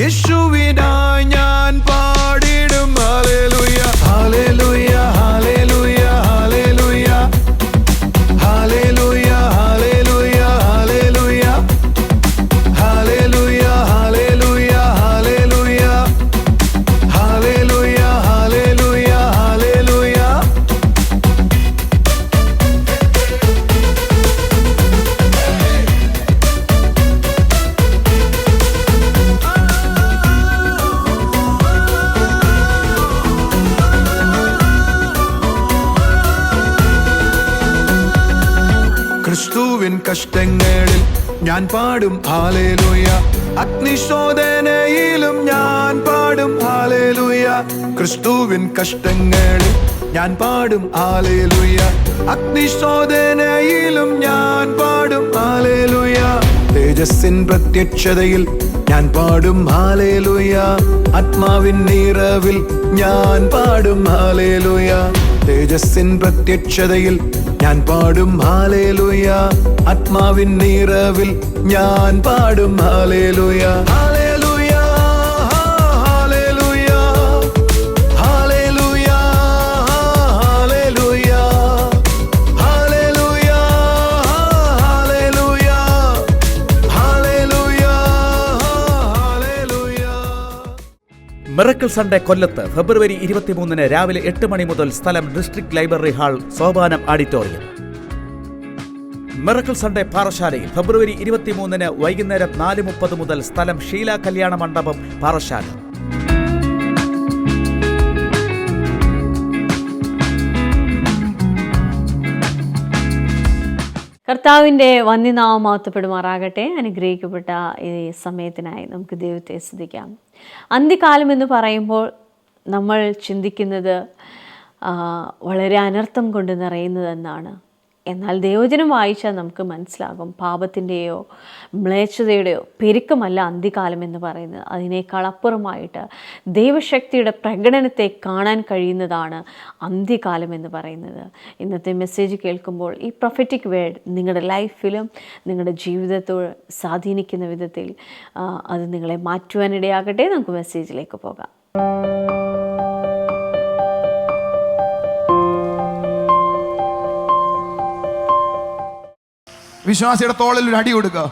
യേശുവിനായി ഞാൻ പാടിടും hallelujah hallelujah hallelujah hallelujah hallelujah hallelujah hallelujah hallelujah hallelujah hallelujah hallelujah hallelujah hallelujah. ക്രിസ്തുവിൻ കഷ്ടങ്ങളിൽ ഞാൻ പാടും ഹല്ലേലൂയ. അഗ്നിശോധനയിലും ഞാൻ പാടും ഹല്ലേലൂയ. ക്രിസ്തുവിൻ കഷ്ടങ്ങളിൽ ഞാൻ പാടും ഹല്ലേലൂയ. അഗ്നിശോധനയിലും ഞാൻ പാടും ഹല്ലേലൂയ. തേജസ്സിൻ പ്രത്യക്ഷതയിൽ ഞാൻ പാടും ഹല്ലേലൂയ. ആത്മാവിൻ നിറവിൽ ഞാൻ പാടും ഹല്ലേലൂയ. തേജസ്സിൻ പ്രത്യക്ഷതയിൽ ഞാൻ പാടും ഹല്ലേലൂയ. ആത്മാവിൻ നിറവിൽ ഞാൻ പാടും hallelujah. Hallelujah hallelujah hallelujah hallelujah hallelujah hallelujah hallelujah hallelujah. Miracle Sunday കൊല്ലത്ത് ഫെബ്രുവരി 23 രാവിലെ 8 മണി മുതൽ. സ്ഥലം district library hall, Sopanam auditorium. Miracle Sunday പാറശാലയിൽ ഫെബ്രുവരി 23 വൈകുന്നേരം 4:30 മുതൽ. സ്ഥലം ഷീല കല്യാണ മണ്ഡപം, പാറശാല. കർത്താവിൻ്റെ വന്യനാമം മഹത്വപ്പെടുമാറാകട്ടെ. അനുഗ്രഹിക്കപ്പെട്ട ഈ സമയത്തിനായി നമുക്ക് ദൈവത്തെ സ്തുതിക്കാം. അന്ത്യകാലം എന്ന് പറയുമ്പോൾ നമ്മൾ ചിന്തിക്കുന്നത് വളരെ അനർത്ഥം കൊണ്ട് നിറയുന്നതെന്നാണ്. എന്നാൽ ദൈവവചനം വായിച്ചാൽ നമുക്ക് മനസ്സിലാകും, പാപത്തിൻ്റെയോ മ്ലേച്ഛതയുടെയോ പെരുക്കമല്ല അന്ത്യകാലം എന്ന് പറയുന്നത്. അതിനേക്കാൾ അപ്പുറമായിട്ട് ദൈവശക്തിയുടെ പ്രകടനത്തെ കാണാൻ കഴിയുന്നതാണ് അന്ത്യകാലം എന്ന് പറയുന്നത്. ഇന്നത്തെ മെസ്സേജ് കേൾക്കുമ്പോൾ ഈ പ്രൊഫറ്റിക് വേർഡ് നിങ്ങളുടെ ലൈഫിലും നിങ്ങളുടെ ജീവിതത്തോട് സ്വാധീനിക്കുന്ന വിധത്തിൽ അത് നിങ്ങളെ മാറ്റുവാനിടയാകട്ടെ. നമുക്ക് മെസ്സേജിലേക്ക് പോകാം. വിശ്വാസിയുടെ തോളിൽ ഒരു അടി കൊടുക്കുക.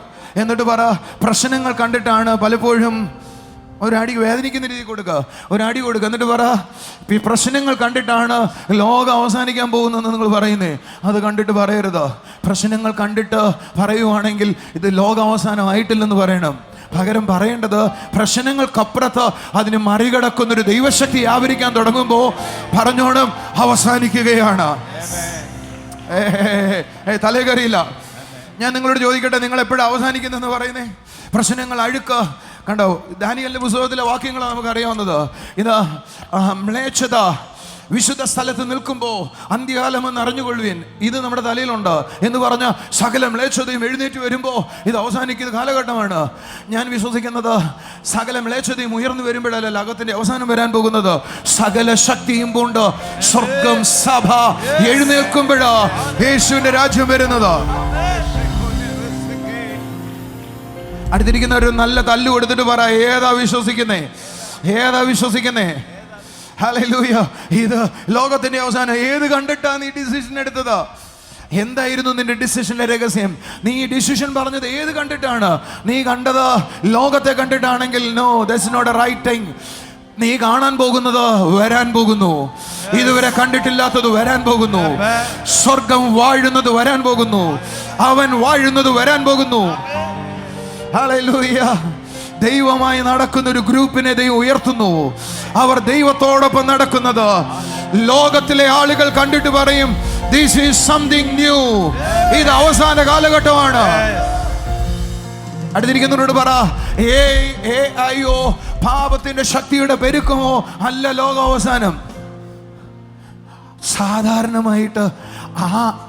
എന്നിട്ട് പറ, പ്രശ്നങ്ങൾ കണ്ടിട്ടാണ് പലപ്പോഴും ഒരടി വേദനിക്കുന്ന രീതി കൊടുക്കുക. ഒരടി കൊടുക്കുക. എന്നിട്ട് പറ, പ്രശ്നങ്ങൾ കണ്ടിട്ടാണ് ലോകം അവസാനിക്കാൻ പോകുന്നതെന്ന് നിങ്ങൾ പറയുന്നേ. അത് കണ്ടിട്ട് പറയരുത്. പ്രശ്നങ്ങൾ കണ്ടിട്ട് പറയുവാണെങ്കിൽ ഇത് ലോകം അവസാനമായിട്ടില്ലെന്ന് പറയണം. പകരം പറയേണ്ടത്, പ്രശ്നങ്ങൾക്കപ്പുറത്ത് അതിന് മറികടക്കുന്നൊരു ദൈവശക്തി വ്യാപരിക്കാൻ തുടങ്ങുമ്പോൾ പറഞ്ഞോണം, അവസാനിക്കുകയാണ്. തലേകറിയില്ല. ഞാൻ നിങ്ങളോട് ചോദിക്കട്ടെ, നിങ്ങൾ എപ്പോഴും അവസാനിക്കുന്നെന്ന് പറയുന്നേ? പ്രശ്നങ്ങൾ, അഴുക്ക് കണ്ടോ? ദാനിയേലിന്റെ പുസ്തകത്തിലെ വാക്യങ്ങൾ നമുക്ക് അറിയാവുന്നത്. ഇത് മ്ലേച്ഛത വിശുദ്ധ സ്ഥലത്ത് നിൽക്കുമ്പോൾ അന്ത്യകാലമെന്ന് അറിഞ്ഞുകൊള്ളുവിൻ, ഇത് നമ്മുടെ തലയിലുണ്ട് എന്ന് പറഞ്ഞ സകല മ്ലേച്ഛതയും എഴുന്നേറ്റ് വരുമ്പോൾ ഇത് അവസാനിക്കുന്ന കാലഘട്ടമാണ്. ഞാൻ വിശ്വസിക്കുന്നത് സകല മ്ലേച്ഛതയും ഉയർന്നു വരുമ്പോഴല്ല ലോകത്തിന്റെ അവസാനം വരാൻ പോകുന്നത്. സകല ശക്തിയും കൊണ്ട് സ്വർഗം, സഭ എഴുന്നേൽക്കുമ്പോഴാ യേശുവിന്റെ രാജ്യം വരുന്നത്. അടുത്തിരിക്കുന്ന ഒരു നല്ല തല്ലു കൊടുത്തിട്ട് പറ, ഏതാ വിശ്വസിക്കുന്നേ? ഏതാ വിശ്വസിക്കുന്നേ? ഹല്ലേലൂയ. ഇത് ലോകത്തിന്റെ അവസാനം. ഏത് കണ്ടിട്ടാ നീ ഡിസിഷൻ എടുത്തത്? എന്തായിരുന്നു നിന്റെ ഡിസിഷന്റെ രഹസ്യം? നീ ഈ ഡിസിഷൻ പറഞ്ഞത് ഏത് കണ്ടിട്ടാണ്? നീ കണ്ടത് ലോകത്തെ കണ്ടിട്ടാണെങ്കിൽ no, that's not a right thing. നീ കാണാൻ പോകുന്നത് വരാൻ പോകുന്നു. ഇതുവരെ കണ്ടിട്ടില്ലാത്തത് വരാൻ പോകുന്നു. സ്വർഗം വാഴുന്നത് വരാൻ പോകുന്നു. അവൻ വാഴുന്നത് വരാൻ പോകുന്നു. ഹല്ലേലൂയ. ദൈവമായി നടക്കുന്ന ഒരു ഗ്രൂപ്പിനെ ദൈവം ഉയർത്തുന്നു. അവർ ദൈവത്തോടൊപ്പം നടക്കുന്നത് ലോകത്തിലെ ആളുകൾ കണ്ടിട്ട് പറയും, ദിസ് ഈസ് സംതിങ് ന്യൂ. ഇത് അവസാന കാലഘട്ടമാണ്. അടുത്തിരിക്കുന്നവരോട് പറ, അയ്യോ പാപത്തിന്റെ ശക്തിയുടെ പെരുക്കമോ അല്ല ലോക അവസാനം. സാധാരണമായിട്ട്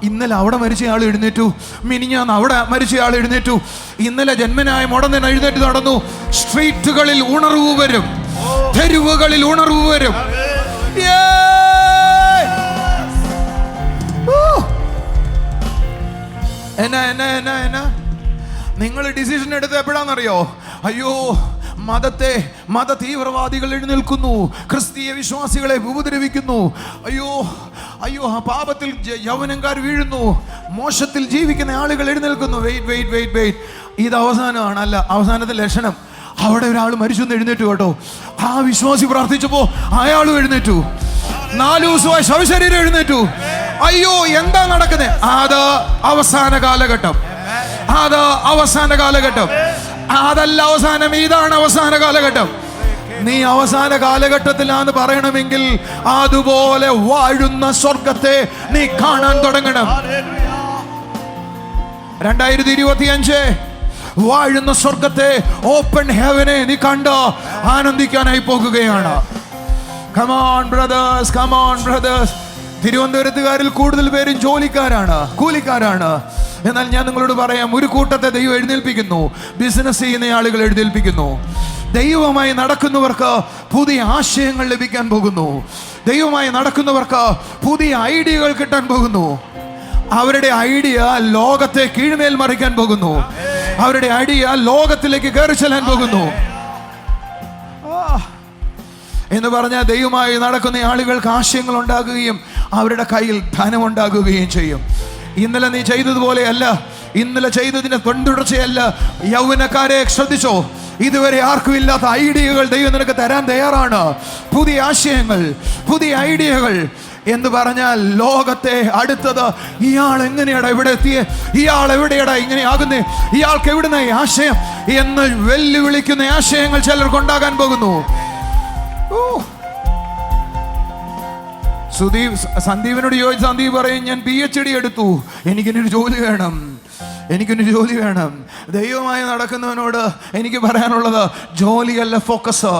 ഇന്നലെ അവിടെ മരിച്ചയാൾ എഴുന്നേറ്റു, മിനിഞ്ഞാന്ന് അവിടെ മരിച്ചയാൾ എഴുന്നേറ്റു, ഇന്നലെ ജന്മനായ മുടന്തൻ എഴുന്നേറ്റ് നടന്നു. സ്ട്രീറ്റുകളിൽ ഉണർവ് വരും, തെരുവുകളിൽ ഉണർവ് വരും. എന്നാ നിങ്ങൾ ഡിസിഷൻ എടുത്ത് എപ്പോഴാണെന്നറിയോ? അയ്യോ, മത തീവ്രവാദികൾ എഴുന്നേൽക്കുന്നു, ക്രിസ്തീയ വിശ്വാസികളെ ഉപദ്രവിക്കുന്നു. അയ്യോ അയ്യോ, ആ പാപത്തിൽ യൗവനക്കാർ വീഴുന്നു, മോശത്തിൽ ജീവിക്കുന്ന ആളുകൾ എഴുന്നേൽക്കുന്നു. വെയിറ്റ്, ഇത് അവസാനമാണ്. അല്ല, അവസാനത്തെ ലക്ഷണം അവിടെ ഒരാൾ മരിച്ചു എഴുന്നേറ്റു കേട്ടോ. ആ വിശ്വാസി പ്രാർത്ഥിച്ചപ്പോ അയാളും എഴുന്നേറ്റു. 4 ദിവസമായി ശവശരീരം എഴുന്നേറ്റു. അയ്യോ, എന്താ നടക്കുന്നത്? അത് അവസാന കാലഘട്ടം. അതല്ല അവസാനം, ഇതാണ് അവസാന കാലഘട്ടം. നീ അവസാന കാലഘട്ടത്തിലാന്ന് പറയണമെങ്കിൽ അതുപോലെ വാഴുന്ന സ്വർഗത്തെ നീ കാണാൻ തുടങ്ങണം. 2025 വാഴുന്ന സ്വർഗത്തെ, ഓപ്പൺ ഹെവനെ നീ കണ്ട് ആനന്ദിക്കാനായി പോകുകയാണ്. Come on brothers. തിരുവനന്തപുരത്തുകാരിൽ കൂടുതൽ പേരും കൂലിക്കാരാണ്. എന്നാൽ ഞാൻ നിങ്ങളോട് പറയാം, ഒരു കൂട്ടത്തെ ദൈവം എഴുന്നേൽപ്പിക്കുന്നു. ബിസിനസ് ചെയ്യുന്ന ആളുകൾ എഴുന്നേൽപ്പിക്കുന്നു. ദൈവമായി നടക്കുന്നവർക്ക് പുതിയ ആശയങ്ങൾ ലഭിക്കാൻ പോകുന്നു. ദൈവമായി നടക്കുന്നവർക്ക് പുതിയ ഐഡിയകൾ കിട്ടാൻ പോകുന്നു. അവരുടെ ഐഡിയ ലോകത്തെ കീഴ്മേൽ മറിക്കാൻ പോകുന്നു. അവരുടെ ഐഡിയ ലോകത്തിലേക്ക് കയറി ചെല്ലാൻ പോകുന്നു. എന്ന് പറഞ്ഞാൽ ദൈവമായി നടക്കുന്ന ആളുകൾക്ക് ആശയങ്ങൾ ഉണ്ടാകുകയും അവരുടെ കയ്യിൽ ധനമുണ്ടാകുകയും ചെയ്യും. ഇന്നലെ നീ ചെയ്തതുപോലെയല്ല, ഇന്നലെ ചെയ്തതിന്റെ പിന്തുടർച്ചയല്ല. യൗവനക്കാരെ ശ്രദ്ധിച്ചോ, ഇതുവരെ ആർക്കും ഇല്ലാത്ത ഐഡിയകൾ ദൈവം നിനക്ക് തരാൻ തയ്യാറാണ്. പുതിയ ആശയങ്ങൾ, പുതിയ ഐഡിയകൾ എന്ന് പറഞ്ഞാൽ ലോകത്തെ അടുത്തത് ഇയാൾ എങ്ങനെയാടാ ഇവിടെ എത്തിയേ, ഇയാൾ എവിടെയാടാ ഇങ്ങനെ ആകുന്നേ, ഇയാൾക്ക് എവിടുന്ന ഈ ആശയം എന്ന് വെല്ലുവിളിക്കുന്ന ആശയങ്ങൾ ചിലർക്കുണ്ടാകാൻ പോകുന്നു. സന്ദീപിനോട് ചോദിച്ചു, സന്ദീപ് പറയും, ഞാൻ PhD എടുത്തു, എനിക്കൊരു ജോലി വേണം. ദൈവമായി നടക്കുന്നവനോട് എനിക്ക് പറയാനുള്ളത്, ജോലിയല്ല ഫോക്കസ്,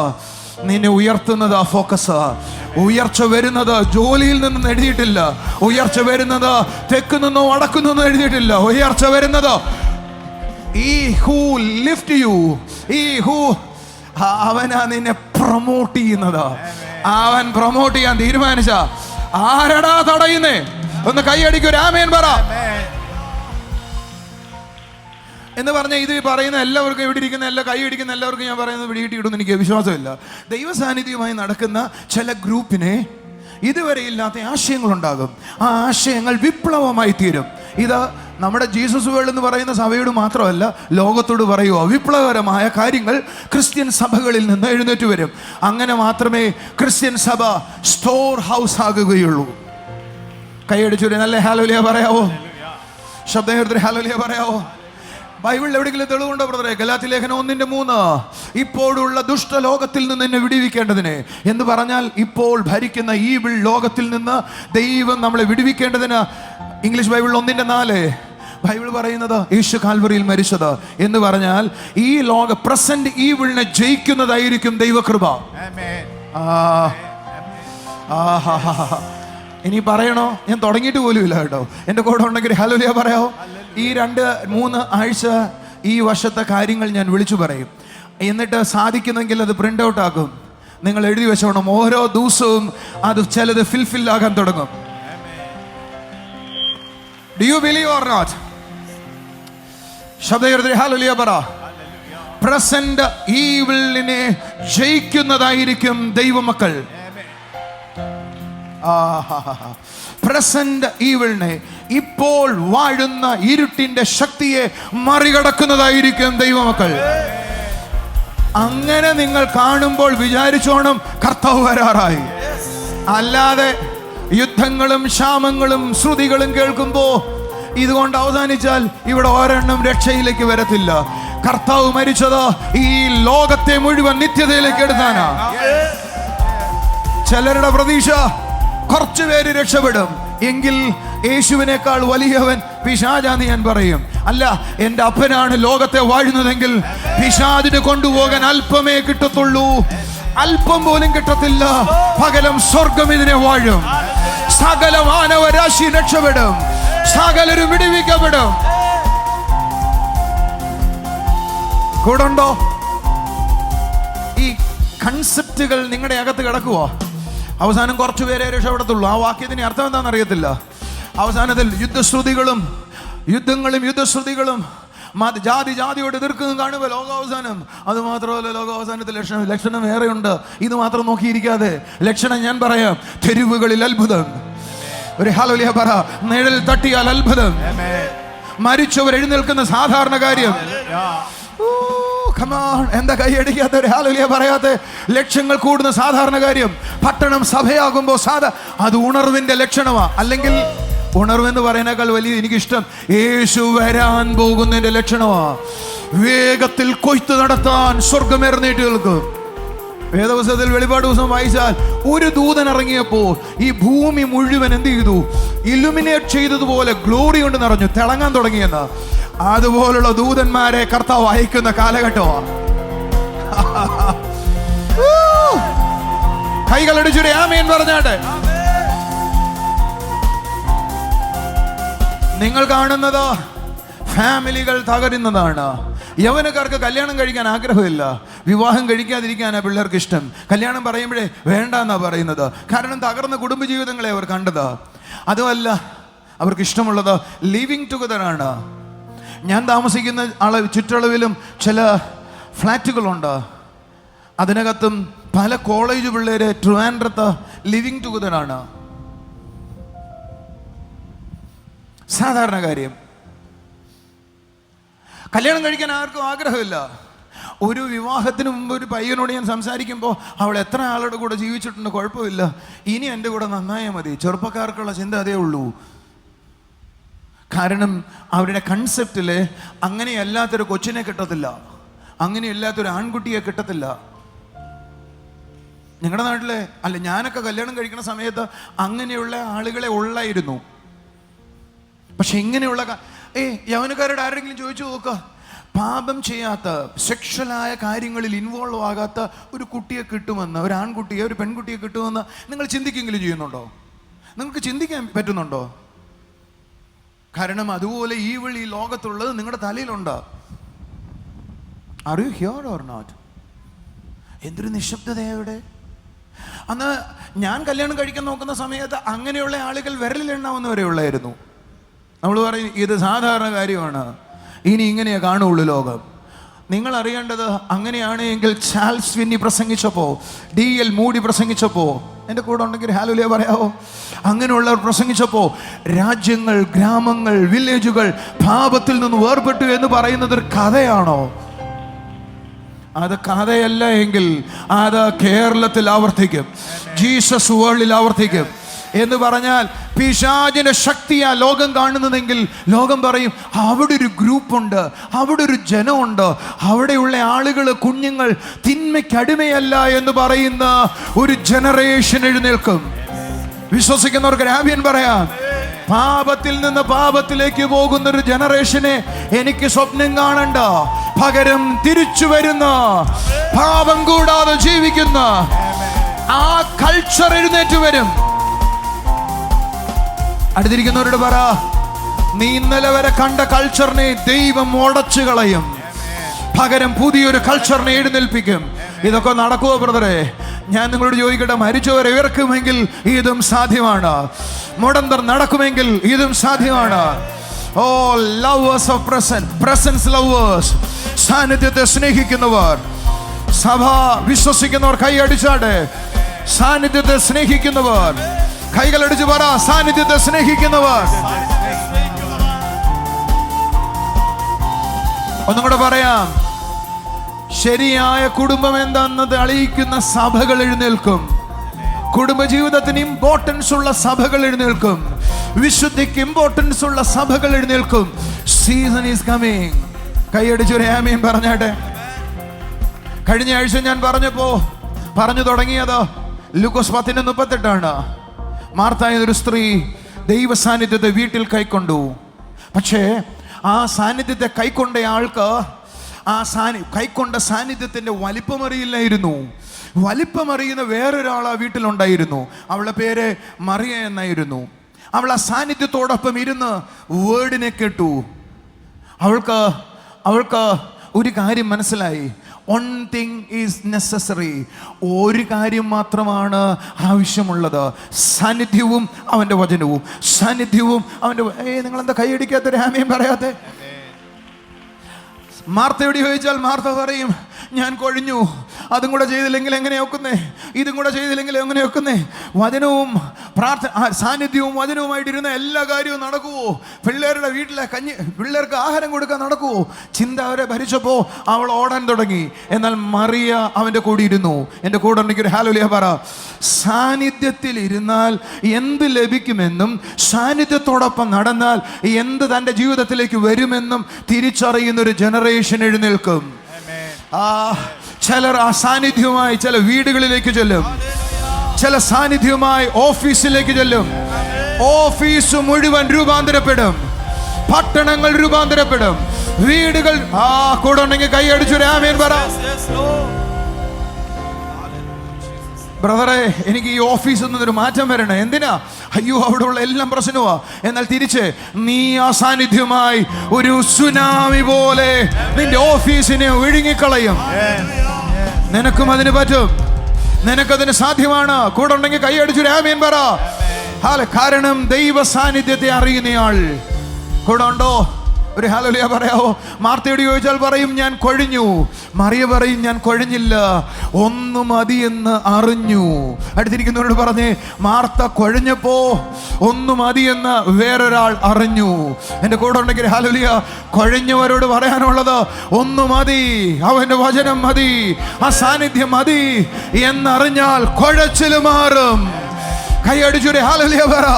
നിന്നെ ഉയർത്തുന്നത് ആ ഫോക്കസ്. ഉയർച്ച വരുന്നത് ജോലിയിൽ നിന്നും എഴുതിയിട്ടില്ല. ഉയർച്ച വരുന്നത് തെക്ക് നിന്നോ വടക്കു നിന്നോ എഴുതിയിട്ടില്ല. ഉയർച്ച വരുന്നത് അവനാ നിന്നെ പ്രൊമോട്ട് ചെയ്യുന്നത്. അവൻ പ്രൊമോട്ട് ചെയ്യാൻ തീരുമാനിച്ച ആരടാ തടയുന്നേ? ഒന്ന് കൈയടിക്കൂ, ആമേൻ പറ എന്ന് പറഞ്ഞ ഇത് പറയുന്ന എല്ലാവർക്കും, ഇവിടെ ഇരിക്കുന്ന കൈയടിക്കുന്ന എല്ലാവർക്കും ഞാൻ പറയുന്നത് പിടികിട്ടിയിടുന്നു എനിക്ക് വിശ്വാസമില്ല. ദൈവസാന്നിധ്യമായി നടക്കുന്ന ചില ഗ്രൂപ്പിനെ ഇതുവരെ ഇല്ലാത്ത ആശയങ്ങളുണ്ടാകും. ആ ആശയങ്ങൾ വിപ്ലവമായി തീരും. ഇത് നമ്മുടെ ജീസസ് വേൾഡ് എന്ന് പറയുന്ന സഭയോട് മാത്രമല്ല, ലോകത്തോട് പറയുക. വിപ്ലവകരമായ കാര്യങ്ങൾ ക്രിസ്ത്യൻ സഭകളിൽ നിന്ന് എഴുന്നേറ്റ് വരും. അങ്ങനെ മാത്രമേ ക്രിസ്ത്യൻ സഭ സ്റ്റോർ ഹൗസ് ആകുകയുള്ളൂ. കൈയടിച്ചൊരു നല്ല ഹല്ലേലൂയ പറയാവോ? ശബ്ദം ഹല്ലേലൂയ പറയാവോ? ബൈബിളിൽ എവിടെയെങ്കിലും തെളിവുണ്ടോ ബ്രദറെ? ഗലാത്യ ലേഖനം 1:3 ഇപ്പോഴുള്ള ദുഷ്ടലോകത്തിൽ നിന്ന് എന്നെ വിടുവിക്കേണ്ടതിന് എന്ന് പറഞ്ഞാൽ, ഇപ്പോൾ ഭരിക്കുന്ന ഈ ലോകത്തിൽ നിന്ന് ദൈവം നമ്മളെ വിടുവിക്കേണ്ടതിന്. ഇംഗ്ലീഷ് ബൈബിൾ 1:4 ബൈബിൾ പറയുന്നത് യേശു കാൽവറിയിൽ മരിച്ചത് എന്ന് പറഞ്ഞാൽ ഈ പ്രസന്റ് ഈവിളിനെ ജയിക്കുന്നതായിരിക്കും ദൈവകൃപ. ഇനി പറയണോ? ഞാൻ തുടങ്ങിയിട്ട് പോലും ഇല്ല കേട്ടോ. എൻ്റെ കൂടെ ഉണ്ടെങ്കിൽ ഹല്ലേലൂയ പറയാമോ? ഈ 2-3 ആഴ്ച ഈ വർഷത്തെ കാര്യങ്ങൾ ഞാൻ വിളിച്ചു പറയും. എന്നിട്ട് സാധിക്കുന്നെങ്കിൽ അത് പ്രിന്റ് ഔട്ട് ആക്കും. നിങ്ങൾ എഴുതി വെച്ചോണം. ഓരോ ദിവസവും അത് ചിലത് ഫിൽ ആകാൻ തുടങ്ങും. Do you believe or not? ശബ്ദം ഹല്ലേലൂയ പറ. പ്രസന്റ് ഈവിളിനെ ജയിക്കുന്നതായിരിക്കും ദൈവമക്കൾ. പ്രസന്റ് ഈവിളിനെ, ഇപ്പോൾ വാഴുന്ന ഇരുട്ടിന്റെ ശക്തിയെ മറികടക്കുന്നതായിരിക്കും ദൈവമക്കൾ. അങ്ങനെ നിങ്ങൾ കാണുമ്പോൾ വിചാരിച്ചോണം കർത്താവ് വരാറായി. അല്ലാതെ യുദ്ധങ്ങളും ക്ഷാമങ്ങളും ശ്രുതികളും കേൾക്കുമ്പോ ഇതുകൊണ്ട് അവസാനിച്ചാൽ ഇവിടെ ഒരെണ്ണം രക്ഷയിലേക്ക് വരത്തില്ല. കർത്താവ് മരിച്ചത് ഈ ലോകത്തെ മുഴുവൻ നിത്യതയിലേക്ക് എടുത്താനാ. ചിലരുടെ പ്രതീക്ഷ കുറച്ചു പേര് രക്ഷപ്പെടും എങ്കിൽ യേശുവിനേക്കാൾ വലിയവൻ പിശാചാന്ന് ഞാൻ പറയും. അല്ല, എൻ്റെ അപ്പനാണ് ലോകത്തെ വാഴുന്നതെങ്കിൽ പിശാചിനെ കൊണ്ടുപോകാൻ അല്പമേ കിട്ടത്തുള്ളൂ. അല്പം പോലും കിട്ടത്തില്ല. പകരം സ്വർഗം ഇതിനെ വാഴും. സകല മാനവരാശി രക്ഷപ്പെടും. സകലരും വിടുവിക്കപ്പെടും. കൂടണ്ടോ? ഈ കൺസെപ്റ്റുകൾ നിങ്ങളുടെ അകത്ത് കിടക്കുവോ? അവസാനം കുറച്ചു പേരെ രക്ഷപ്പെടത്തുള്ളൂ. ആ വാക്യത്തിന് അർത്ഥം എന്താണെന്ന് അറിയത്തില്ല. അവസാനത്തിൽ യുദ്ധശ്രുതികളും ജാതി ജാതിയോട് എതിർക്കുന്നത് കാണുമ്പോൾ ലോകാവസാനം. അത് മാത്രമല്ല, ലോകാവസാനത്തിൽ ലക്ഷണം വേറെയുണ്ട്. ഇത് മാത്രം നോക്കിയിരിക്കാതെ ലക്ഷണം ഞാൻ പറയാം. തെരുവുകളിൽ അത്ഭുതം. ഒരു ഹല്ലേലൂയ പറ. നിഴൽ തട്ടിയാൽ അത്ഭുതം. മരിച്ചവർ എഴുന്നേൽക്കുന്ന സാധാരണ കാര്യം. എന്താ കൈയടിക്കാത്ത ഒരു ഹല്ലേലൂയ പറയാത്ത? ലക്ഷങ്ങൾ കൂടുന്ന സാധാരണ കാര്യം. പട്ടണം സഭയാകുമ്പോൾ അത് ഉണർവിന്റെ ലക്ഷണമാ. അല്ലെങ്കിൽ ഉണർവെന്ന് പറയുന്നേക്കാൾ വലിയ എനിക്കിഷ്ടം യേശു വരാൻ പോകുന്നതിന്റെ ലക്ഷണമാ. വേഗത്തിൽ കൊയ്ത്ത് നടത്താൻ സ്വർഗമേർന്നേറ്റ് നിൽക്കും. വേദപുസ്തകത്തിൽ വെളിപ്പാട് ദിവസം വായിച്ചാൽ ഒരു ദൂതൻ ഇറങ്ങിയപ്പോ ഈ ഭൂമി മുഴുവൻ എന്ത് ചെയ്തു? ഇലുമിനേറ്റ് ചെയ്തതുപോലെ ഗ്ലോറി കൊണ്ട് നിറഞ്ഞു, തിളങ്ങാൻ തുടങ്ങിയെന്ന്. അതുപോലുള്ള ദൂതന്മാരെ കർത്താവ് അയക്കുന്ന കാലഘട്ടമാണ്. കൈകളടിച്ചൊരു ആമേൻ പറഞ്ഞാട്ടെ. നിങ്ങൾ കാണുന്നത് ഫാമിലികൾ തകരുന്നതാണ്. യൗവനക്കാർക്ക് കല്യാണം കഴിക്കാൻ ആഗ്രഹമില്ല, വിവാഹം കഴിക്കാതിരിക്കാനാ പിള്ളേർക്ക് ഇഷ്ടം. കല്യാണം പറയുമ്പോഴേ വേണ്ട എന്നാ പറയുന്നത്. കാരണം തകർന്ന കുടുംബജീവിതങ്ങളെ അവർ കണ്ടത്. അതുമല്ല, അവർക്ക് ഇഷ്ടമുള്ളത് ലിവിങ് ടുഗദർ ആണ്. ഞാൻ താമസിക്കുന്ന ചുറ്റളവിലും ചില ഫ്ലാറ്റുകളുണ്ട്. അതിനകത്തും പല കോളേജ് പിള്ളേര് ട്രിവാൻഡ്രത്ത് ലിവിങ് ടുഗദർ ആണ്. സാധാരണ കാര്യം. കല്യാണം കഴിക്കാൻ ആർക്കും ആഗ്രഹമില്ല. ഒരു വിവാഹത്തിന് മുമ്പ് ഒരു പയ്യനോട് ഞാൻ സംസാരിക്കുമ്പോൾ അവൾ എത്ര ആളുടെ കൂടെ ജീവിച്ചിട്ടുണ്ട്, കുഴപ്പമില്ല, ഇനി എൻ്റെ കൂടെ നന്നായാൽ മതി. ചെറുപ്പക്കാർക്കുള്ള ചിന്ത അതേ ഉള്ളൂ. കാരണം അവരുടെ കൺസെപ്റ്റിൽ അങ്ങനെയല്ലാത്തൊരു കൊച്ചിനെ കിട്ടത്തില്ല, അങ്ങനെയല്ലാത്തൊരു ആൺകുട്ടിയെ കിട്ടത്തില്ല. നിങ്ങളുടെ നാട്ടിലെ അല്ല, ഞാനൊക്കെ കല്യാണം കഴിക്കുന്ന സമയത്ത് അങ്ങനെയുള്ള ആളുകളെ ഉള്ളായിരുന്നു. പക്ഷെ ഇങ്ങനെയുള്ള യൗവനക്കാരോട് ആരെങ്കിലും ചോദിച്ചു നോക്കുക, പാപം ചെയ്യാത്ത സെക്ഷലായ കാര്യങ്ങളിൽ ഇൻവോൾവ് ആകാത്ത ഒരു കുട്ടിയെ കിട്ടുമെന്ന്, ഒരു ആൺകുട്ടിയെ ഒരു പെൺകുട്ടിയെ കിട്ടുമെന്ന് നിങ്ങൾ ചിന്തിക്കെങ്കിലും ചെയ്യുന്നുണ്ടോ? നിങ്ങൾക്ക് ചിന്തിക്കാൻ പറ്റുന്നുണ്ടോ? കാരണം അതുപോലെ ഈ ലോകത്തുള്ളത് നിങ്ങളുടെ തലയിലുണ്ട്. Are you here or not? എന്തൊരു നിശബ്ദതയുടെ. അന്ന് ഞാൻ കല്യാണം കഴിക്കാൻ നോക്കുന്ന സമയത്ത് അങ്ങനെയുള്ള ആളുകൾ വിരലിലെണ്ണാവുന്നവരെ ഉള്ളായിരുന്നു. നമ്മൾ പറയും ഇത് സാധാരണ കാര്യമാണ്, ഇനി ഇങ്ങനെയേ കാണുള്ളൂ ലോകം. നിങ്ങൾ അറിയേണ്ടത് അങ്ങനെയാണ് എങ്കിൽ ചാൾസ് ഫിന്നി പ്രസംഗിച്ചപ്പോൾ, D.L. മൂഡി പ്രസംഗിച്ചപ്പോൾ, എൻ്റെ കൂടെ ഉണ്ടെങ്കിൽ ഹല്ലേലൂയ പറയാവോ? അങ്ങനെയുള്ളവർ പ്രസംഗിച്ചപ്പോൾ രാജ്യങ്ങൾ, ഗ്രാമങ്ങൾ, വില്ലേജുകൾ പാപത്തിൽ നിന്ന് വേർപെട്ടു എന്ന് പറയുന്നത് ഒരു കഥയാണോ? അത് കഥയല്ല എങ്കിൽ അത് കേരളത്തിൽ ആവർത്തിക്കും, ജീസസ് വേൾഡിൽ ആവർത്തിക്കും. എന്ന് പറഞ്ഞാൽ പിശാചിന്റെ ശക്തിയാ ലോകം കാണുന്നതെങ്കിൽ ലോകം പറയും അവിടെ ഒരു ഗ്രൂപ്പുണ്ട്, അവിടെ ഒരു ജനമുണ്ട്, അവിടെയുള്ള ആളുകൾ, കുഞ്ഞുങ്ങൾ തിന്മയ്ക്കടിമയല്ല എന്ന് പറയുന്ന ഒരു ജനറേഷൻ എഴുന്നേൽക്കും. വിശ്വസിക്കുന്നവർക്ക് ആമേൻ പറയാം. പാപത്തിൽ നിന്ന് പാപത്തിലേക്ക് പോകുന്ന ഒരു ജനറേഷനെ എനിക്ക് സ്വപ്നം കാണണ്ട. പകരം തിരിച്ചു വരുന്ന, പാപം കൂടാതെ ജീവിക്കുന്ന ആ കൾച്ചർ എഴുന്നേറ്റ് വരും. അടുത്തിരിക്കുന്നവരോട് പറ, നീ ഇന്നലെ വരെ കണ്ട കൾച്ചറിനെ ദൈവം ഉടച്ചു കളയും, പകരം പുതിയൊരു കൾച്ചറിനെ എഴുന്നേൽപ്പിക്കും. ഇതൊക്കെ നടക്കുമോ ബ്രദറെ? ഞാൻ നിങ്ങളോട് ചോദിക്കട്ടെ, മരിച്ചവരെ ഉയർക്കുമെങ്കിൽ ഇതും സാധ്യമാണ്. മുടന്തർ നടക്കുമെങ്കിൽ ഇതും സാധ്യമാണ്. ഓ ലവേഴ്സ് ഓഫ് പ്രസൻസ് ലവേഴ്സ്, സാന്നിധ്യത്തെ സ്നേഹിക്കുന്നവർ, സഭ വിശ്വസിക്കുന്നവർ കൈ അടിച്ചാട്ടെ. സാന്നിധ്യത്തെ സ്നേഹിക്കുന്നവർ കൈകളടിച്ച് പറ, സാന്നിധ്യത്തെ സ്നേഹിക്കുന്നവർ. ഒന്നും കൂടെ പറയാം, ശരിയായ കുടുംബം എന്താണെന്നത് തെളിയിക്കുന്ന സഭകൾ എഴുന്നേൽക്കും. കുടുംബജീവിതത്തിന് ഇമ്പോർട്ടൻസ് ഉള്ള സഭകൾ എഴുന്നേൽക്കും. വിശുദ്ധിക്ക് ഇമ്പോർട്ടൻസ് ഉള്ള സഭകൾ എഴുന്നേൽക്കും. Season is coming. കൈയടിച്ചൊരു ആമേൻ പറഞ്ഞാട്ടെ. കഴിഞ്ഞ ആഴ്ച ഞാൻ പറഞ്ഞു തുടങ്ങിയത് ലൂക്കോസ് 10:38. മാർത്ത എന്നൊരു സ്ത്രീ ദൈവ സാന്നിധ്യത്തെ വീട്ടിൽ കൈക്കൊണ്ടു. പക്ഷേ ആ സാന്നിധ്യത്തെ കൈക്കൊണ്ട ആൾക്ക് കൈക്കൊണ്ട സാന്നിധ്യത്തിന്റെ വലിപ്പമറിയില്ലായിരുന്നു. വലിപ്പമറിയുന്ന വേറൊരാൾ ആ വീട്ടിലുണ്ടായിരുന്നു. അവളുടെ പേര് മറിയ എന്നായിരുന്നു. അവൾ ആ സാന്നിധ്യത്തോടൊപ്പം ഇരുന്ന് വേർഡിനെ കേട്ടു. അവൾക്ക് ഒരു കാര്യം മനസ്സിലായി. One thing is necessary. ഒരു കാര്യം മാത്രമാണ് ആവശ്യമുള്ളത്, സാന്നിധ്യവും അവൻ്റെ വചനവും. സാന്നിധ്യവും അവൻ്റെ നിങ്ങളെന്താ കൈയടിക്കാത്തൊരു ആമേൻ പറയാത്തെ? മാർത്തയോട് ചോദിച്ചാൽ മാർത്ത പറയും, ഞാൻ കൊഴിഞ്ഞു, അതും കൂടെ ചെയ്തില്ലെങ്കിൽ എങ്ങനെ ഒക്കുന്നേ, ഇതും കൂടെ ചെയ്തില്ലെങ്കിൽ എങ്ങനെ ഒക്കുന്നേ. വചനവും സാന്നിധ്യവും വചനവുമായിട്ടിരുന്ന എല്ലാ കാര്യവും നടക്കുവോ? പിള്ളേരുടെ വീട്ടിലെ പിള്ളേർക്ക് ആഹാരം കൊടുക്കാൻ നടക്കുവോ? ചിന്ത അവരെ ഭരിച്ചപ്പോൾ അവൾ ഓടാൻ തുടങ്ങി. എന്നാൽ മറിയ അവൻ്റെ കൂടെ ഇരുന്നു. എൻ്റെ കൂടെ ഉണ്ടെങ്കിൽ ഒരു ഹല്ലേലൂയ പറ. സാന്നിധ്യത്തിൽ ഇരുന്നാൽ എന്ത് ലഭിക്കുമെന്നും സാന്നിധ്യത്തോടൊപ്പം നടന്നാൽ എന്ത് തൻ്റെ ജീവിതത്തിലേക്ക് വരുമെന്നും തിരിച്ചറിയുന്ന ഒരു ജനറേഷൻ എഴുന്നേൽക്കും. ചിലർ ആ സാന്നിധ്യവുമായി ചില വീടുകളിലേക്ക് ചെല്ലും, ചില സാന്നിധ്യവുമായി ഓഫീസിലേക്ക് ചെല്ലും. ഓഫീസ് മുഴുവൻ രൂപാന്തരപ്പെടും, പട്ടണങ്ങൾ രൂപാന്തരപ്പെടും, വീടുകൾ. കൂടെ ഉണ്ടെങ്കിൽ കൈയടിച്ചൊരു ആമേൻ പറ. ബ്രദറെ, എനിക്ക് ഈ ഓഫീസിൽ നിന്നൊരു മാറ്റം വരണേ. എന്തിനാ? അയ്യോ, അവിടെ ഉള്ള എല്ലാം പ്രശ്നമാ. എന്നാൽ തിരിച്ച് നീ ആ സാന്നിധ്യമായി ഒരു സുനാമി പോലെ നിന്റെ ഓഫീസിനെ ഒഴുങ്ങിക്കളയും. നിനക്കും അതിന് പറ്റും, നിനക്കതിന് സാധ്യമാണ്. കൂടെ ഉണ്ടെങ്കിൽ കൈയടിച്ചൊരു ആമേൻ പറ. കാരണം ദൈവ സാന്നിധ്യത്തെ അറിയുന്നയാൾ കൂടെ ഉണ്ടോ? ഒരു ഹല്ലേലൂയ പറയാവോ? മാർത്തയോട് ചോദിച്ചാൽ പറയും, ഞാൻ കൊഴിഞ്ഞു. മറിയ പറയും, ഞാൻ കൊഴിഞ്ഞില്ല, ഒന്ന് മതി എന്ന് അറിഞ്ഞു. അടുത്തിരിക്കുന്നവരോട് പറഞ്ഞേ, മാർത്ത കൊഴിഞ്ഞപ്പോ ഒന്ന് മതി എന്ന് വേറൊരാൾ അറിഞ്ഞു. എൻ്റെ കൂടെ ഉണ്ടെങ്കിൽ ഹല്ലേലൂയ. കൊഴിഞ്ഞവരോട് പറയാനുള്ളത് ഒന്ന് മതി, അവൻ്റെ വചനം മതി, ആ സാന്നിധ്യം മതി എന്നറിഞ്ഞാൽ കുഴച്ചില് മാറും. കൈയടിച്ചൊരു ഹല്ലേലൂയ പറ.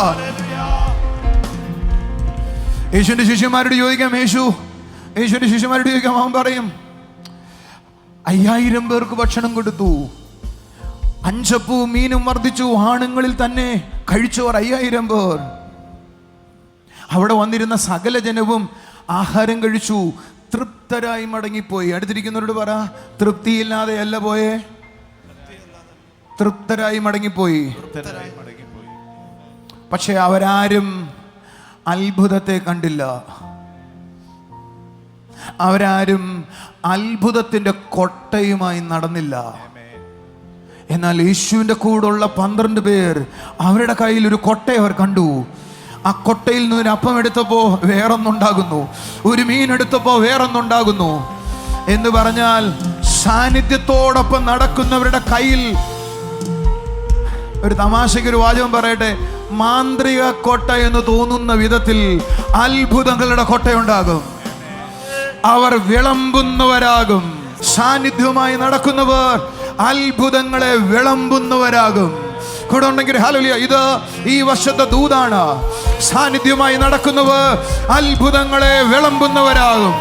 യേശുവിൻ്റെ ശിഷ്യന്മാരോട് ചോദിക്കാം, യേശുവിൻ്റെ ശിഷ്യന്മാരോട് ചോദിക്കാം. അവൻ പറയും, 5000 പേർക്ക് ഭക്ഷണം കൊടുത്തു, 5 അപ്പവും മീനും വർദ്ധിച്ചു. ആണുങ്ങളിൽ തന്നെ കഴിച്ചവർ 5000 പേർ. അവിടെ വന്നിരുന്ന സകല ജനവും ആഹാരം കഴിച്ചു, തൃപ്തരായി മടങ്ങിപ്പോയി. അടുത്തിരിക്കുന്നവരോട് പറ, തൃപ്തിയില്ലാതെ അല്ല പോയേ, തൃപ്തരായി മടങ്ങിപ്പോയി. പക്ഷെ അവരാരും അത്ഭുതത്തെ കണ്ടില്ല. അവരാരും അത്ഭുതത്തിന്റെ കൊട്ടയുമായി നടന്നില്ല. എന്നാൽ യേശുവിൻ്റെ കൂടുള്ള 12 പേർ, അവരുടെ കയ്യിൽ ഒരു കൊട്ട അവർ കണ്ടു. ആ കൊട്ടയിൽ നിന്ന് ഒരു അപ്പം എടുത്തപ്പോ വേറൊന്നുണ്ടാകുന്നു, ഒരു മീൻ എടുത്തപ്പോ വേറൊന്നുണ്ടാകുന്നു. എന്ന് പറഞ്ഞാൽ സാന്നിധ്യത്തോടൊപ്പം നടക്കുന്നവരുടെ കയ്യിൽ, ഒരു തമാശയ്ക്ക് ഒരു വാചകം പറയട്ടെ, മാന്ത്രിക കൊട്ട എന്ന് തോന്നുന്ന വിധത്തിൽ അത്ഭുതങ്ങളുടെ കൊട്ടയുണ്ടാകും. അവർ വിളമ്പുന്നവരാകും. സാന്നിധ്യവുമായി നടക്കുന്നവർ അത്ഭുതങ്ങളെ വിളമ്പുന്നവരാകും. കൂടെ ഉണ്ടെങ്കിൽ ഹല്ലേലൂയ. ഇത് ഈ വർഷത്തെ ദൂതാണ്. സാന്നിധ്യവുമായി നടക്കുന്നവർ അത്ഭുതങ്ങളെ വിളമ്പുന്നവരാകും.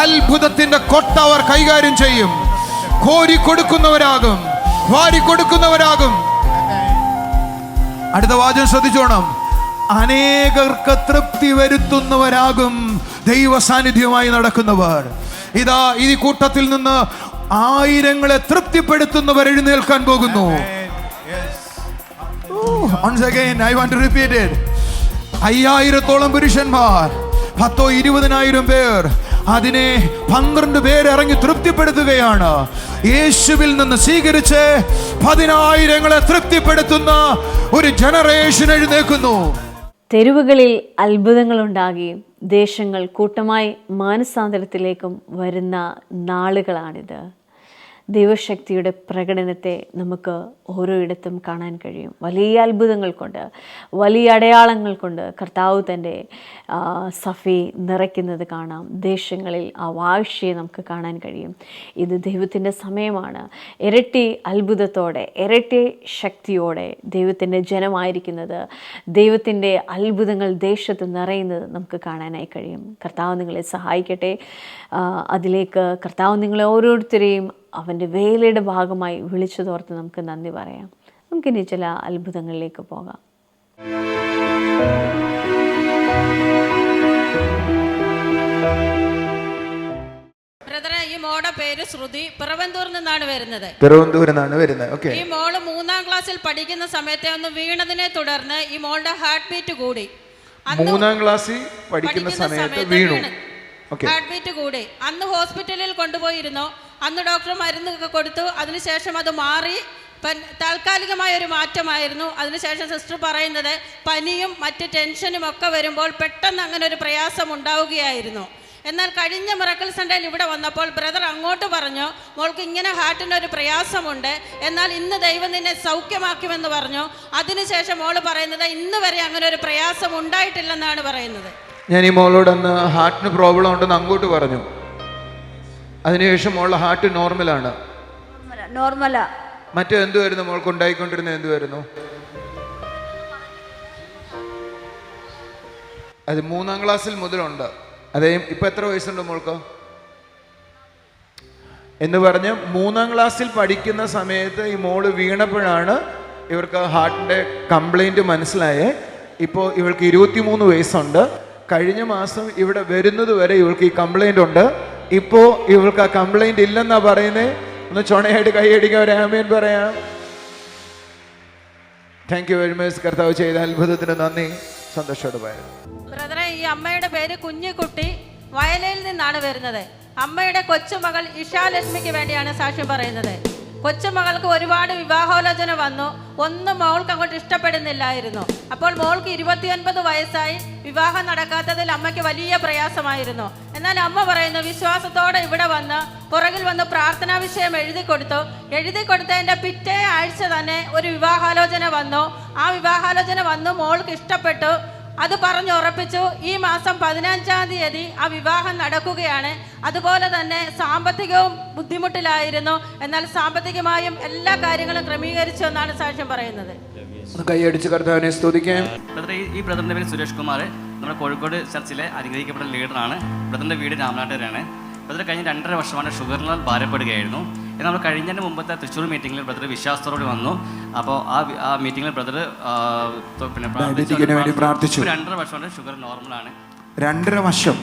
അത്ഭുതത്തിന്റെ കൊട്ട അവർ കൈകാര്യം ചെയ്യും. കോരി കൊടുക്കുന്നവരാകും, വാരി കൊടുക്കുന്നവരാകും. അടുത്ത വാചകം ശ്രദ്ധിച്ചോണം. അനേകർക്ക് തൃപ്തി വരുത്തുന്നവരാകും ദൈവ സാന്നിധ്യമായി നടക്കുന്നവർ. ഇതാ ഈ കൂട്ടത്തിൽ നിന്ന് 1000ങ്ങളെ തൃപ്തിപ്പെടുത്തുന്നവർ എഴുന്നേൽക്കാൻ പോകുന്നു. Once again, I want to repeat it. 5000-ഓളം പുരുഷന്മാർ, 10,000 20,000 പേർ, അതിനെ 12 പേര് ഇറങ്ങി തൃപ്തിപ്പെടുത്തുകയാണ്. യേശുവിൽ നിന്ന് സ്വീകരിച്ച് 10,000ങ്ങളെ തൃപ്തിപ്പെടുത്തുന്ന ഒരു ജനറേഷൻ എഴുന്നേൽക്കുന്നു. തെരുവുകളിൽ അത്ഭുതങ്ങൾ ഉണ്ടാകുകയും ദേശങ്ങൾ കൂട്ടമായി മാനസാന്തരത്തിലേക്കും വരുന്ന നാളുകളാണിത്. ദൈവശക്തിയുടെ പ്രകടനത്തെ നമുക്ക് ഓരോയിടത്തും കാണാൻ കഴിയും. വലിയ അത്ഭുതങ്ങൾ കൊണ്ട്, വലിയ അടയാളങ്ങൾ കൊണ്ട് കർത്താവ് തൻ്റെ സഭയെ നിറയ്ക്കുന്നത് കാണാം. ദേശങ്ങളിൽ ആ വാഴ്ചയെ നമുക്ക് കാണാൻ കഴിയും. ഇത് ദൈവത്തിൻ്റെ സമയമാണ്. ഇരട്ടി അത്ഭുതത്തോടെ, ഇരട്ടി ശക്തിയോടെ ദൈവത്തിൻ്റെ ജനമായിരിക്കുന്നത്, ദൈവത്തിൻ്റെ അത്ഭുതങ്ങൾ ദേശത്ത് നിറയുന്നത് നമുക്ക് കാണാനായി കഴിയും. കർത്താവ് നിങ്ങളെ സഹായിക്കട്ടെ. അതിലേക്ക് കർത്താവ് നിങ്ങളെ ഓരോരുത്തരെയും അവൻ്റെ വേലയുടെ ഭാഗമായി വിളിച്ചതോർത്ത് നമുക്ക് നന്ദി പറയാം. നമുക്കിനി ചില അത്ഭുതങ്ങളിലേക്ക് പോകാം. ബ്രദറെ, ഈ മോളുടെ പേര് ശ്രുതി, പിറവന്തൂരിൽ നിന്നാണ് വരുന്നത്. ഈ മോള് 3ാം ക്ലാസ്സിൽ പഠിക്കുന്ന സമയത്തെ ഒന്ന് വീണതിനെ തുടർന്ന് ഈ മോളുടെ ഹാർട്ട് ബീറ്റ് കൂടി. 3ാം ക്ലാസ്സിൽ പഠിക്കുന്ന സമയത്ത് വീണു. ഹാർട്ട് ബീറ്റ് കൂടി. അന്ന് ഹോസ്പിറ്റലിൽ കൊണ്ടുപോയിരുന്നു. അന്ന് ഡോക്ടർ മരുന്നൊക്കെ കൊടുത്തു. അതിനുശേഷം അത് മാറി. താൽക്കാലികമായ ഒരു മാറ്റമായിരുന്നു. അതിനുശേഷം സിസ്റ്റർ പറയുന്നത് പനിയും മറ്റ് ടെൻഷനും ഒക്കെ വരുമ്പോൾ പെട്ടെന്ന് അങ്ങനെ ഒരു പ്രയാസം ഉണ്ടാവുകയായിരുന്നു. എന്നാൽ കഴിഞ്ഞ മിറക്കിൾ സൺഡേയിൽ ഇവിടെ വന്നപ്പോൾ ബ്രദർ അങ്ങോട്ട് പറഞ്ഞു, മോൾക്ക് ഇങ്ങനെ ഹാർട്ടിനൊരു പ്രയാസമുണ്ട്, എന്നാൽ ഇന്ന് ദൈവം നിന്നെ സൗഖ്യമാക്കുമെന്ന് പറഞ്ഞു. അതിനുശേഷം മോള് പറയുന്നത് ഇന്ന് വരെ അങ്ങനെ ഒരു പ്രയാസം ഉണ്ടായിട്ടില്ലെന്നാണ് പറയുന്നത്. ഞാൻ ഈ മോളോട് അന്ന് ഹാർട്ടിന് പ്രോബ്ലം ഉണ്ടെന്ന് അങ്ങോട്ട് പറഞ്ഞു. അതിനുശേഷം മോളുടെ ഹാർട്ട് നോർമലാണ്. നോർമലാ. മറ്റേ എന്തുവായിരുന്നു മോൾക്ക് ഉണ്ടായിക്കൊണ്ടിരുന്നത്? എന്തുവായിരുന്നു അത്? 3ാം ക്ലാസ്സിൽ മുതലുണ്ട്. അതേ ഇപ്പം എത്ര വയസ്സുണ്ട് മോൾക്ക് എന്ന് പറഞ്ഞ് 3ാം ക്ലാസ്സിൽ പഠിക്കുന്ന സമയത്ത് ഈ മോള് വീണപ്പോഴാണ് ഇവർക്ക് ഹാർട്ടിൻ്റെ കംപ്ലൈൻറ്റ് മനസ്സിലായേ. ഇപ്പോൾ ഇവൾക്ക് 23 വയസ്സുണ്ട്. കഴിഞ്ഞ മാസം ഇവിടെ വരുന്നത് വരെ ഇവൾക്ക് ഈ കംപ്ലൈൻ്റ് ഉണ്ട്. ഇപ്പോൾ ഇവൾക്ക് ആ കംപ്ലൈൻറ്റ് ഇല്ലെന്നാ പറയുന്നത്. ഒന്ന് ചുണയായിട്ട് കൈയടിക്കാൻ ഒരു ആമേൻ പറയാം. Thank you very much. കർത്താവ് ചെയ്ത അത്ഭുതത്തിന് നന്ദി. സന്തോഷത്തോടെ പറയാം. ബ്രദറെ, ഈ അമ്മയുടെ പേര് കുഞ്ഞിക്കുട്ടി, വയലയിൽ നിന്നാണ് വരുന്നത്. അമ്മയുടെ കൊച്ചുമകൾ ഇഷാലക്ഷ്മിക്ക് വേണ്ടിയാണ് സാക്ഷ്യം പറയുന്നത്. കൊച്ചുമകൾക്ക് ഒരുപാട് വിവാഹാലോചന വന്നു. ഒന്നും മോൾക്ക് അങ്ങോട്ട് ഇഷ്ടപ്പെടുന്നില്ലായിരുന്നു. അപ്പോൾ മോൾക്ക് 29 വയസ്സായി. വിവാഹം നടക്കാത്തതിൽ അമ്മയ്ക്ക് വലിയ പ്രയാസമായിരുന്നു. എന്നാൽ അമ്മ പറയുന്നു, വിശ്വാസത്തോടെ ഇവിടെ വന്ന് പുറകിൽ വന്ന് പ്രാർത്ഥനാ വിഷയം എഴുതി കൊടുത്തതിൻ്റെ പിറ്റേ ആഴ്ച തന്നെ ഒരു വിവാഹാലോചന വന്നു. ആ വിവാഹാലോചന വന്നു, മോൾക്ക് ഇഷ്ടപ്പെട്ടു. അത് പറഞ്ഞുറപ്പിച്ചു. ഈ മാസം 15-ാം തീയതി ആ വിവാഹം നടക്കുകയാണ്. അതുപോലെ തന്നെ സാമ്പത്തികവും ബുദ്ധിമുട്ടിലായിരുന്നു. എന്നാൽ സാമ്പത്തികമായും എല്ലാ കാര്യങ്ങളും ക്രമീകരിച്ചു എന്നാണ് സാക്ഷ്യം പറയുന്നത്. കൈയടിച്ച് കർത്താവിനെ സ്തുതിക്കാം. ഈ ബ്രദറിന്റെ പേര് സുരേഷ് കുമാർ. നമ്മുടെ കോഴിക്കോട് ചർച്ചിലെ അനുഗ്രഹിക്കപ്പെട്ട ലീഡറാണ്. ബ്രദറിന്റെ വീട് രാമനാട്ടുകരയാണ്. ബ്രദർ കഴിഞ്ഞ 2.5 വർഷമാണ് ഷുഗറിനാൽ ഭാരപ്പെടുകയായിരുന്നു. എന്നാൽ നമ്മൾ കഴിഞ്ഞതിന് മുമ്പത്തെ തൃശ്ശൂർ മീറ്റിങ്ങിൽ ബ്രദർ വിശ്വാസത്തോടെ വന്നു. അപ്പോൾ ആ മീറ്റിങ്ങിൽ ബ്രദർ പിന്നെ പ്രാർത്ഥിച്ചു. 2.5 വർഷമാണ് ഷുഗർ നോർമലാണ്. 2.5 വർഷം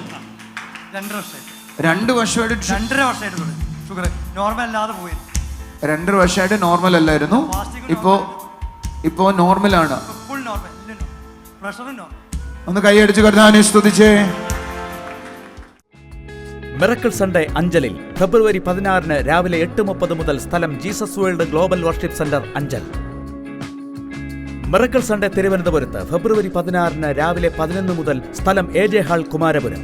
2 വർഷമായിട്ട് ഷുഗർ നോർമൽ അല്ലാതെ പോയി. 2 വർഷമായിട്ട് നോർമൽ അല്ലായിരുന്നു. ഇപ്പോ നോർമലാണ്. Full normal. പ്രഷറും നോർമൽ. ഒന്ന് കൈയടിച്ച് കർത്താവിനെ സ്തുതിച്ചേ. മിറക്കിൾ സൺഡേ അഞ്ചലിൽ ഫെബ്രുവരി 16 രാവിലെ 8:30 മുതൽ സ്ഥലം Jesus world global worship centre Anchal. Miracle Sunday തിരുവനന്തപുരത്ത് ഫെബ്രുവരി 16 രാവിലെ 11 മുതൽ സ്ഥലം AJ ഹാൾ കുമാരപുരം.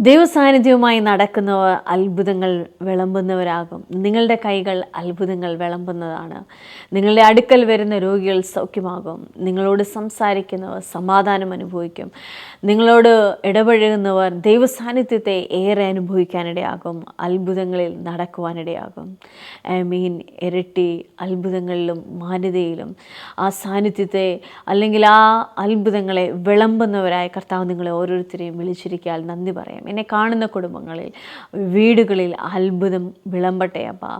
ദൈവസാന്നിധ്യവുമായി നടക്കുന്നവർ അത്ഭുതങ്ങൾ വിളമ്പുന്നവരാകും. നിങ്ങളുടെ കൈകൾ അത്ഭുതങ്ങൾ വിളമ്പുന്നതാണ്. നിങ്ങളുടെ അടുക്കൽ വരുന്ന രോഗികൾ സൗഖ്യമാകും. നിങ്ങളോട് സംസാരിക്കുന്നവർ സമാധാനം അനുഭവിക്കും. നിങ്ങളോട് ഇടപഴകുന്നവർ ദൈവസാന്നിധ്യത്തെ ഏറെ അനുഭവിക്കാനിടയാകും. അത്ഭുതങ്ങളിൽ നടക്കുവാനിടയാകും. ഇരട്ടി അത്ഭുതങ്ങളിലും മാന്യതയിലും ആ സാന്നിധ്യത്തെ അല്ലെങ്കിൽ ആ അത്ഭുതങ്ങളെ വിളമ്പുന്നവരായ കർത്താവ് നിങ്ങളെ ഓരോരുത്തരെയും വിളിച്ചിരിക്കാൻ നന്ദി പറയാം. എന്നെ കാണുന്ന കുടുംബങ്ങളിൽ, വീടുകളിൽ അത്ഭുതം വിളമ്പട്ടെ. അപ്പാ,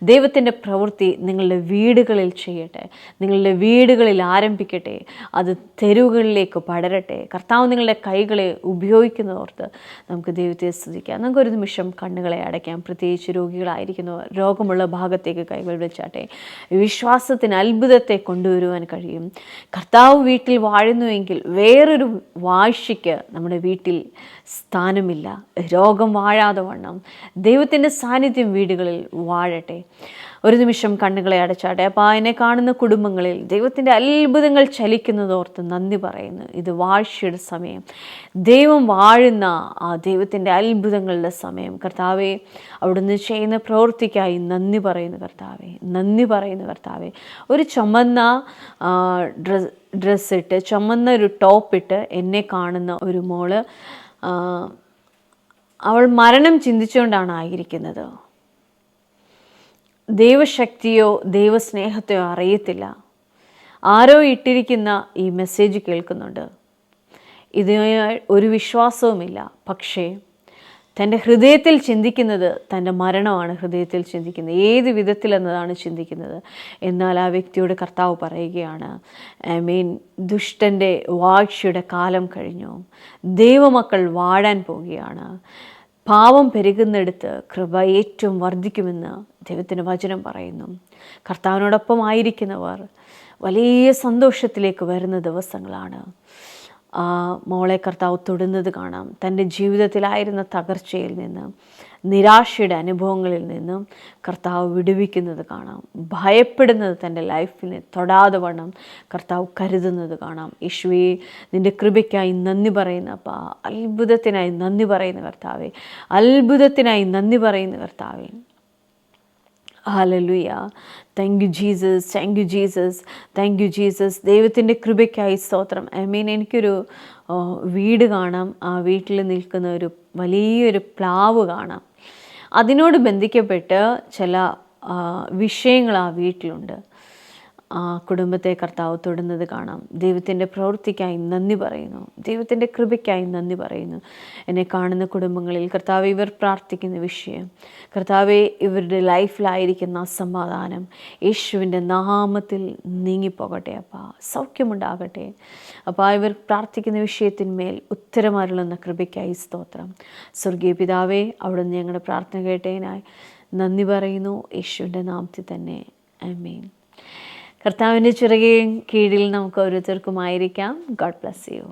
ദൈവത്തിൻ്റെ പ്രവൃത്തി നിങ്ങളുടെ വീടുകളിൽ ചെയ്യട്ടെ. നിങ്ങളുടെ വീടുകളിൽ ആരംഭിക്കട്ടെ. അത് തെരുവുകളിലേക്ക് പടരട്ടെ. കർത്താവ് നിങ്ങളുടെ കൈകളെ ഉപയോഗിക്കുന്നവർക്ക് നമുക്ക് ദൈവത്തെ സ്തുതിക്കാം. നമുക്കൊരു നിമിഷം കണ്ണുകളെ അടയ്ക്കാം. പ്രത്യേകിച്ച് രോഗികളായിരിക്കുന്നവർ രോഗമുള്ള ഭാഗത്തേക്ക് കൈകൾ വെച്ചാട്ടെ. വിശ്വാസത്തിന് അത്ഭുതത്തെ കൊണ്ടുവരുവാൻ കഴിയും. കർത്താവ് വീട്ടിൽ വാഴുന്നുവെങ്കിൽ വേറൊരു വാഴ്ചയ്ക്ക് നമ്മുടെ വീട്ടിൽ സ്ഥാനമില്ല. രോഗം വാഴാതെ വണ്ണം ദൈവത്തിൻ്റെ സാന്നിധ്യം വീടുകളിൽ വാഴട്ടെ. ഒരു നിമിഷം കണ്ണുകളെ അടച്ചാട്ടെ. അപ്പോൾ എന്നെ കാണുന്ന കുടുംബങ്ങളിൽ ദൈവത്തിൻ്റെ അത്ഭുതങ്ങൾ ചലിക്കുന്നതോർത്ത് നന്ദി പറയുന്നു. ഇത് വാഴ്ചയുടെ സമയം, ദൈവം വാഴുന്ന ആ ദൈവത്തിൻ്റെ അത്ഭുതങ്ങളുടെ സമയം. കർത്താവെ, അവിടുന്ന് ചെയ്യുന്ന പ്രവൃത്തിക്കായി നന്ദി പറയുന്നു കർത്താവെ, നന്ദി പറയുന്നു കർത്താവെ. ഒരു ചുമന്ന ഡ്രസ്സിട്ട്, ചുമന്ന ഒരു ടോപ്പിട്ട് എന്നെ കാണുന്ന ഒരു മോള്, അവൾ മരണം ചിന്തിച്ചുകൊണ്ടാണ് ആയിരിക്കുന്നത്. ദൈവശക്തിയോ ദൈവസ്നേഹത്തെയോ അറിയത്തില്ല. ആരോ ഇട്ടിരിക്കുന്ന ഈ മെസ്സേജ് കേൾക്കുന്നുണ്ട്. ഇതിന് ഒരു വിശ്വാസവുമില്ല. പക്ഷേ തൻ്റെ ഹൃദയത്തിൽ ചിന്തിക്കുന്നത് തൻ്റെ മരണമാണ്. ഹൃദയത്തിൽ ചിന്തിക്കുന്നത് ഏത് വിധത്തിലെന്നതാണ് ചിന്തിക്കുന്നത്. എന്നാൽ ആ വ്യക്തിയോട് കർത്താവ് പറയുകയാണ്, ദുഷ്ടൻ്റെ വാഴ്ചയുടെ കാലം കഴിഞ്ഞു. ദൈവമക്കൾ വാഴാൻ പോവുകയാണ്. പാവം പെരുകുന്നിടത്ത് കൃപ ഏറ്റവും വർദ്ധിക്കുമെന്ന് ദൈവത്തിൻ്റെ വചനം പറയുന്നു. കർത്താവിനോടൊപ്പം ആയിരിക്കുന്നവർ വലിയ സന്തോഷത്തിലേക്ക് വരുന്ന ദിവസങ്ങളാണ്. മോളെ കർത്താവ് തൊടുന്നത് കാണാം. തൻ്റെ ജീവിതത്തിലായിരുന്ന തകർച്ചയിൽ നിന്ന്, നിരാശയുടെ അനുഭവങ്ങളിൽ നിന്നും കർത്താവ് വിടുവിക്കുന്നത് കാണാം. ഭയപ്പെടുന്നത് തൻ്റെ ലൈഫിനെ തൊടാതെ വണ്ണം കർത്താവ് കരുതുന്നത് കാണാം. യേശുവേ, നിൻ്റെ കൃപയ്ക്കായി നന്ദി പറയുന്ന അപ്പാ, അത്ഭുതത്തിനായി നന്ദി പറയുന്ന കർത്താവേ, അത്ഭുതത്തിനായി നന്ദി പറയുന്ന കർത്താവേ. Hallelujah. Thank you Jesus, thank you Jesus, thank you Jesus. ദൈവത്തിൻ്റെ കൃപയ്ക്കായി സ്തോത്രം. എനിക്കൊരു വീട് കാണാം. ആ വീട്ടിൽ നിൽക്കുന്ന ഒരു വലിയൊരു പ്ലാവ് കാണാം. അതിനോട് ബന്ധിക്കപ്പെട്ട് ചില വിഷയങ്ങൾ ആ വീട്ടിലുണ്ട്. ആ കുടുംബത്തെ കർത്താവ് തൊടുന്നത് കാണാം. ദൈവത്തിൻ്റെ പ്രവൃത്തിക്കായി നന്ദി പറയുന്നു. ദൈവത്തിൻ്റെ കൃപയ്ക്കായി നന്ദി പറയുന്നു. എന്നെ കാണുന്ന കുടുംബങ്ങളിൽ കർത്താവ്, ഇവർ പ്രാർത്ഥിക്കുന്ന വിഷയം, കർത്താവെ, ഇവരുടെ ലൈഫിലായിരിക്കുന്ന അസമാധാനം യേശുവിൻ്റെ നാമത്തിൽ നീങ്ങിപ്പോകട്ടെ അപ്പാ. സൗഖ്യമുണ്ടാകട്ടെ അപ്പാ. ഇവർ പ്രാർത്ഥിക്കുന്ന വിഷയത്തിന്മേൽ ഉത്തരമരുളുന്ന കൃപയ്ക്കായി സ്തോത്രം. സ്വർഗീയ പിതാവേ, അവിടുന്ന് ഞങ്ങളുടെ പ്രാർത്ഥന കേട്ടതിനായി നന്ദി പറയുന്നു. യേശുവിൻ്റെ നാമത്തിൽ തന്നെ ആമേൻ. കർത്താവിൻ്റെ ചിറകിൻ കീഴിൽ നമുക്ക് ഓരോരുത്തർക്കുമായിരിക്കാം. God bless you.